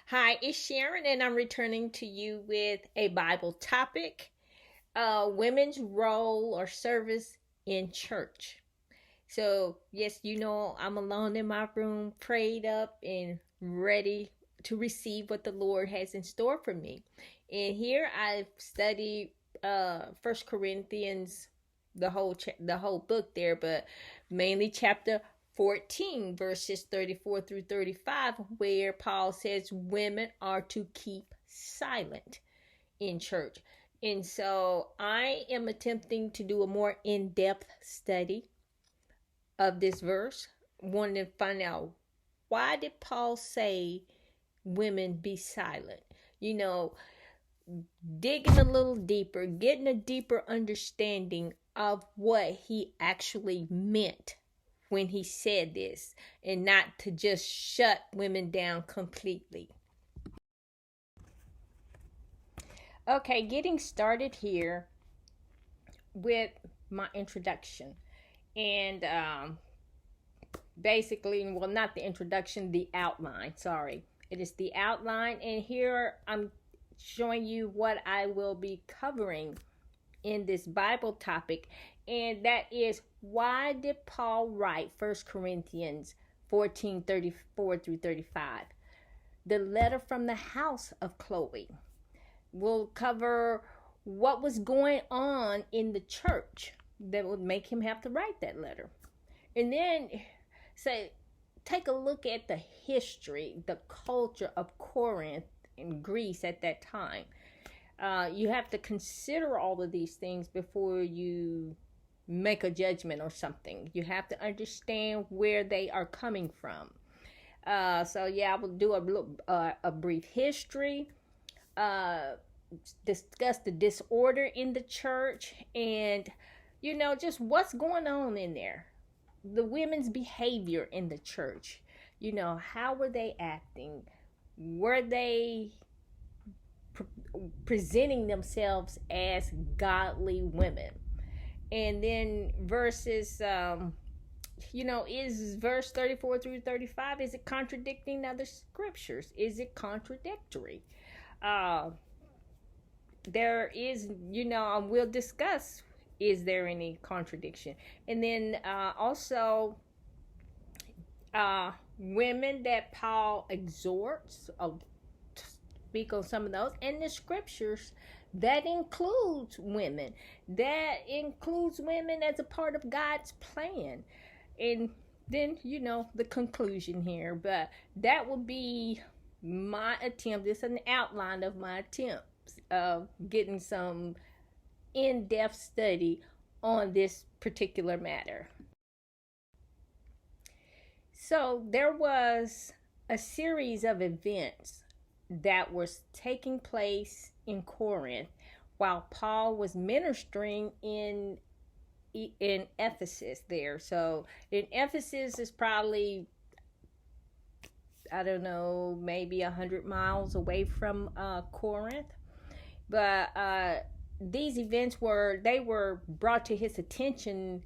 Hi, it's Sharon, and I'm returning to you with a Bible topic, women's role or service in church. So, yes, I'm alone in my room, prayed up and ready to receive what the Lord has in store for me. And here I've studied First Corinthians, the whole book there, but mainly chapter 14 verses 34 through 35, where Paul says women are to keep silent in church. And so I am attempting to do a more in-depth study of this verse, wanting to find out, why did Paul say women be silent? You know, digging a little deeper, getting a deeper understanding of what he actually meant when he said this, and not to just shut women down completely. Okay, getting started here with my introduction. And basically, well, not the introduction, the outline. Sorry. It is the outline. And here I'm showing you what I will be covering in this Bible topic. And that is, why did Paul write 1 Corinthians 14:34 through 35? The letter from the house of Chloe. We'll cover what was going on in the church that would make him have to write that letter. And then say, take a look at the history, the culture of Corinth in Greece at that time. You have to consider all of these things before you make a judgment or something. You have to understand where they are coming from. So yeah, I will do a brief history, discuss the disorder in the church, and just what's going on in there. The women's behavior in the church. How were they acting? Were they presenting themselves as godly women? And then verses, is verse 34 through 35, is it contradicting other scriptures? Is it contradictory? There is, we'll discuss, is there any contradiction? And then also, women that Paul exhorts, speak on some of those, and the scriptures that includes women. That includes women as a part of God's plan. And then, the conclusion here. But that will be my attempt. It's an outline of my attempts of getting some in-depth study on this particular matter. So there was a series of events that was taking place in Corinth while Paul was ministering in Ephesus there. So in Ephesus is probably, I don't know, maybe 100 miles away from Corinth. But these events were brought to his attention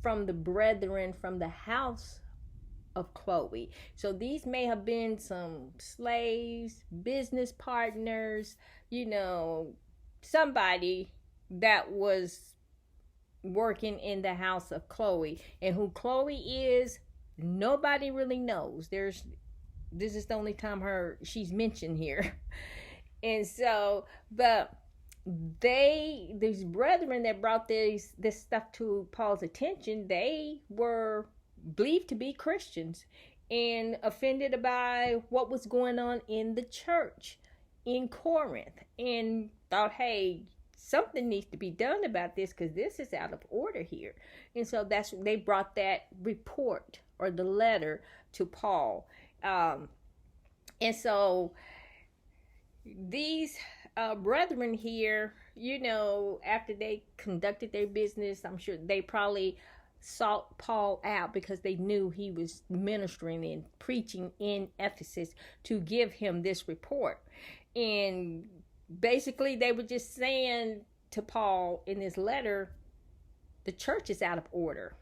from the brethren from the house of Chloe. So these may have been some slaves, business partners, somebody that was working in the house of Chloe. And who Chloe is, nobody really knows. This is the only time she's mentioned here. And so, but these brethren that brought this stuff to Paul's attention, they were believed to be Christians and offended by what was going on in the church in Corinth, and thought, hey, something needs to be done about this, because this is out of order here. And so they brought that report or the letter to Paul. And so these brethren here, after they conducted their business, I'm sure they probably sought Paul out because they knew he was ministering and preaching in Ephesus, to give him this report. And basically they were just saying to Paul in this letter, the church is out of order.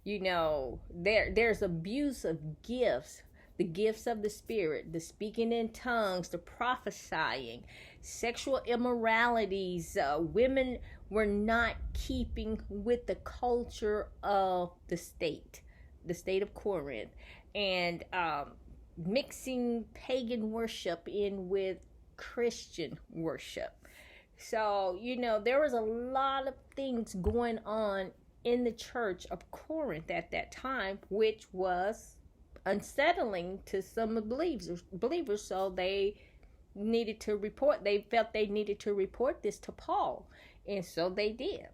There's abuse of gifts the gifts of the Spirit, the speaking in tongues, the prophesying, sexual immoralities. Women were not keeping with the culture of the state of Corinth, and mixing pagan worship in with Christian worship. So, there was a lot of things going on in the church of Corinth at that time, which was unsettling to some believers. So they felt they needed to report this to Paul. And so they did.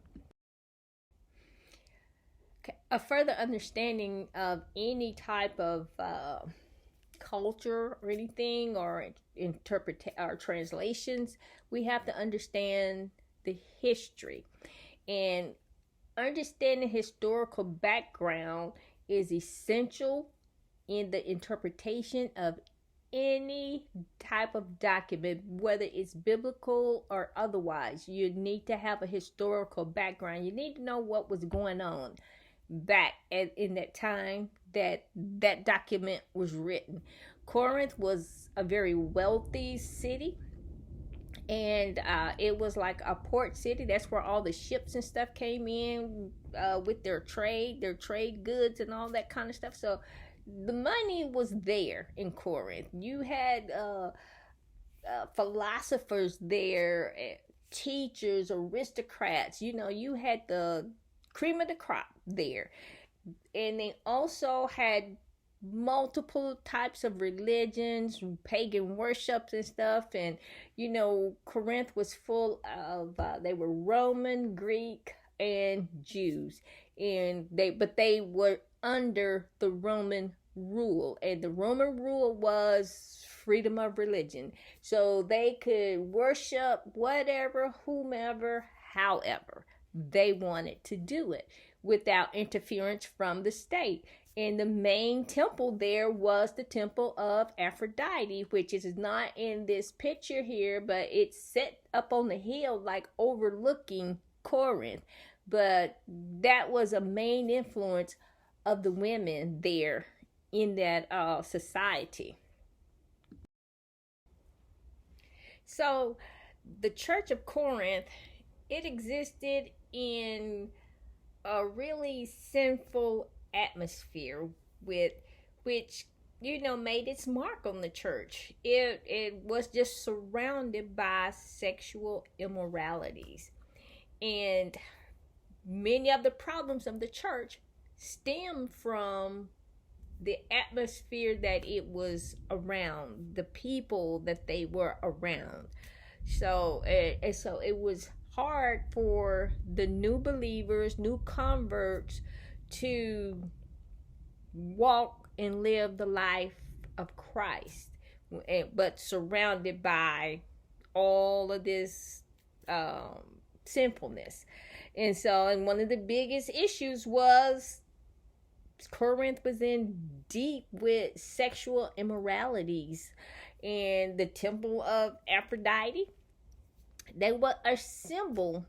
Okay. A further understanding of any type of culture or anything, or interpret our translations, we have to understand the history. And understanding historical background is essential in the interpretation of any type of document, whether it's biblical or otherwise. You need to have a historical background. You need to know what was going on back in that time that document was written. Corinth was a very wealthy city, and it was like a port city. That's where all the ships and stuff came in with their trade goods and all that kind of stuff. So the money was there in Corinth. You had philosophers there, teachers, aristocrats. You had the cream of the crop there. And they also had multiple types of religions, pagan worships and stuff. And Corinth was full of they were Roman, Greek, and Jews, and they were under the Roman rule, and the Roman rule was freedom of religion. So they could worship whatever, whomever, however they wanted to do it without interference from the state. And the main temple there was the temple of Aphrodite, which is not in this picture here, but it's set up on the hill, like overlooking Corinth. But that was a main influence of the women there in that society. So the Church of Corinth, it existed in a really sinful atmosphere, with which made its mark on the church. It was just surrounded by sexual immoralities, and many of the problems of the church stem from the atmosphere that it was around, the people that they were around. So it was hard for the new believers, new converts, to walk and live the life of Christ, but surrounded by all of this sinfulness. And one of the biggest issues was Corinth was in deep with sexual immoralities. And the temple of Aphrodite, they were a symbol,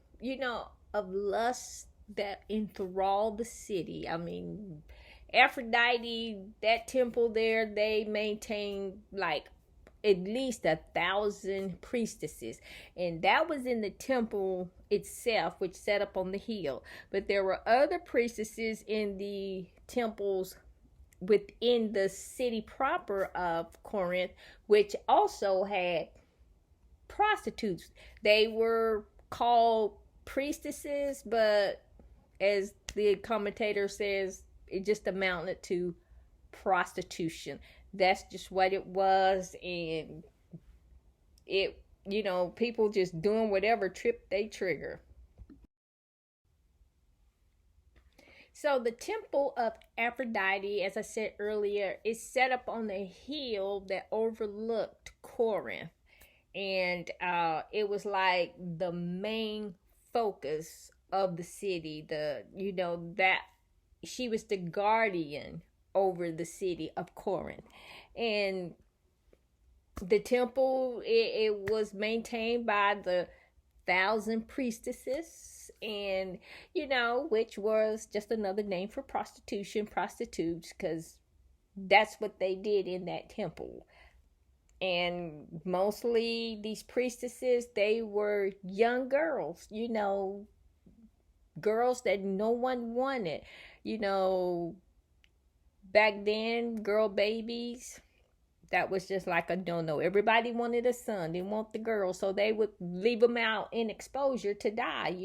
of lust that enthralled the city. I mean, Aphrodite, that temple there, they maintained like at least 1,000 priestesses, and that was in the temple itself, which set up on the hill. But there were other priestesses in the temples within the city proper of Corinth, which also had prostitutes. They were called priestesses, but as the commentator says, it just amounted to prostitution. That's just what it was. And it, people just doing whatever trip they trigger. So the temple of Aphrodite, as I said earlier, is set up on the hill that overlooked Corinth. And it was like the main focus of the city. That she was the guardian over the city of Corinth. And the temple, it was maintained by the 1,000 priestesses, and which was just another name for prostitutes, because that's what they did in that temple. And mostly these priestesses, they were young girls, girls that no one wanted. You know, back then, girl babies, that was just like a no-no. Everybody wanted a son, they want the girl, so they would leave them out in exposure to die,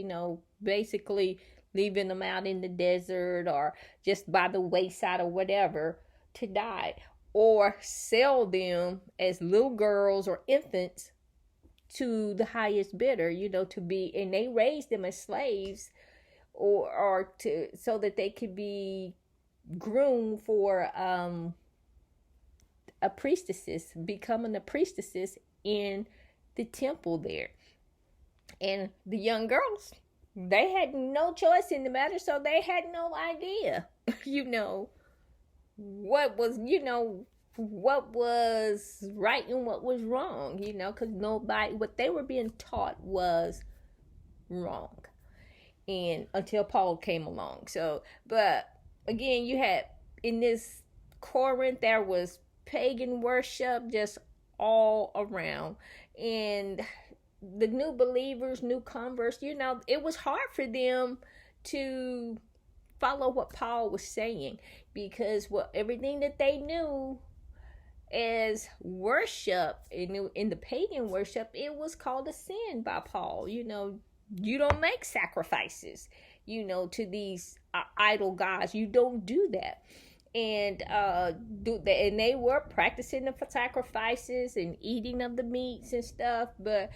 basically leaving them out in the desert or just by the wayside or whatever to die, or sell them as little girls or infants to the highest bidder, to be, and they raised them as slaves, or to, so that they could be groomed for a priestesses, becoming a priestesses in the temple there. And the young girls, they had no choice in the matter, so they had no idea, what was, what was right and what was wrong, because nobody, what they were being taught was wrong. And until Paul came along. So, but again, you had in this Corinth, there was pagan worship just all around. And the new believers, new converts, it was hard for them to follow what Paul was saying, because everything that they knew as worship in the pagan worship, it was called a sin by Paul. You don't make sacrifices, to these idol gods. You don't do that. And and they were practicing the sacrifices and eating of the meats and stuff, but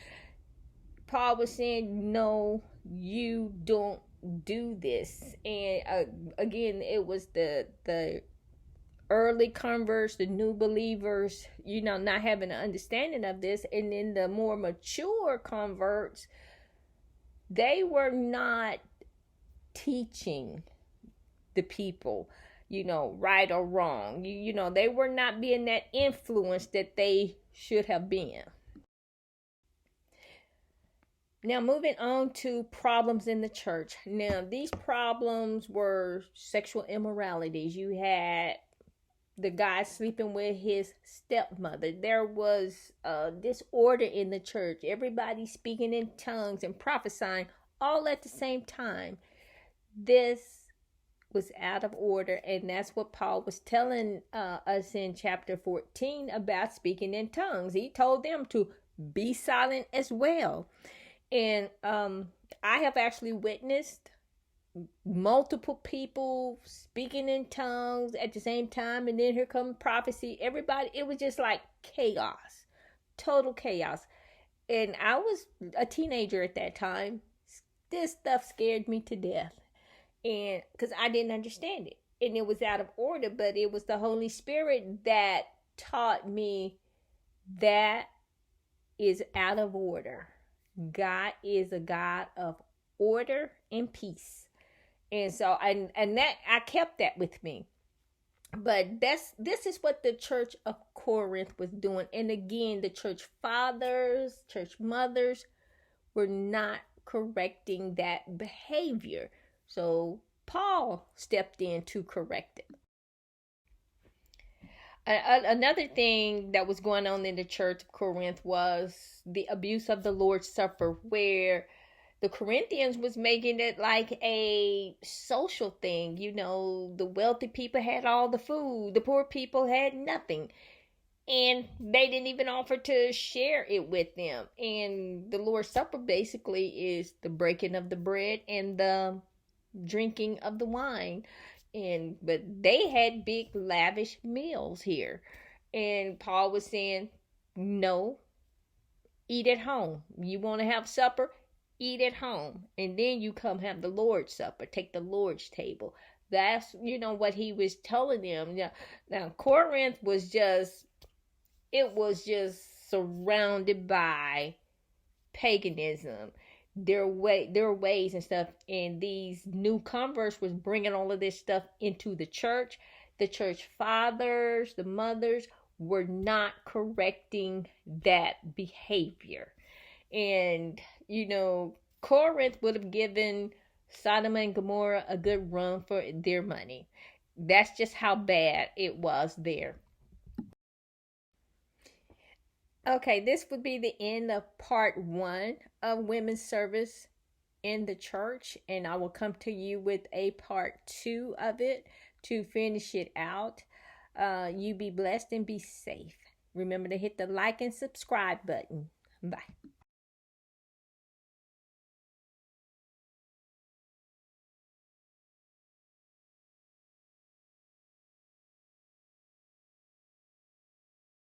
Paul was saying, no, you don't do this. And again, it was the early converts, the new believers, not having an understanding of this. And then the more mature converts, they were not teaching the people, right or wrong. They were not being that influence that they should have been. Now, moving on to problems in the church. Now, these problems were sexual immoralities. You had the guy sleeping with his stepmother. There was disorder in the church. Everybody speaking in tongues and prophesying all at the same time. This was out of order, and that's what Paul was telling us in chapter 14 about speaking in tongues. He told them to be silent as well. And I have actually witnessed multiple people speaking in tongues at the same time, and then here comes prophecy. Everybody, it was just like chaos, total chaos. And I was a teenager at that time. This stuff scared me to death, and because I didn't understand it, and it was out of order. But it was the Holy Spirit that taught me that is out of order. God is a God of order and peace. And so and that I kept that with me. But this is what the church of Corinth was doing. And again, the church fathers, church mothers were not correcting that behavior. So Paul stepped in to correct it. Another thing that was going on in the church of Corinth was the abuse of the Lord's Supper, where the Corinthians was making it like a social thing. The wealthy people had all the food, the poor people had nothing, and they didn't even offer to share it with them. And the Lord's Supper basically is the breaking of the bread and the drinking of the wine. But they had big lavish meals here, and Paul was saying, no, eat at home. You want to have supper, eat at home, and then you come have the Lord's Supper, take the Lord's table. That's what he was telling them. Now Corinth was just surrounded by paganism, their ways and stuff. And these new converts was bringing all of this stuff into the church. The church fathers, the mothers were not correcting that behavior. And Corinth would have given Sodom and Gomorrah a good run for their money. That's just how bad it was there. Okay, this would be the end of part one of women's service in the church, and I will come to you with a part two of it to finish it out. You be blessed and be safe. Remember to hit the like and subscribe button. Bye.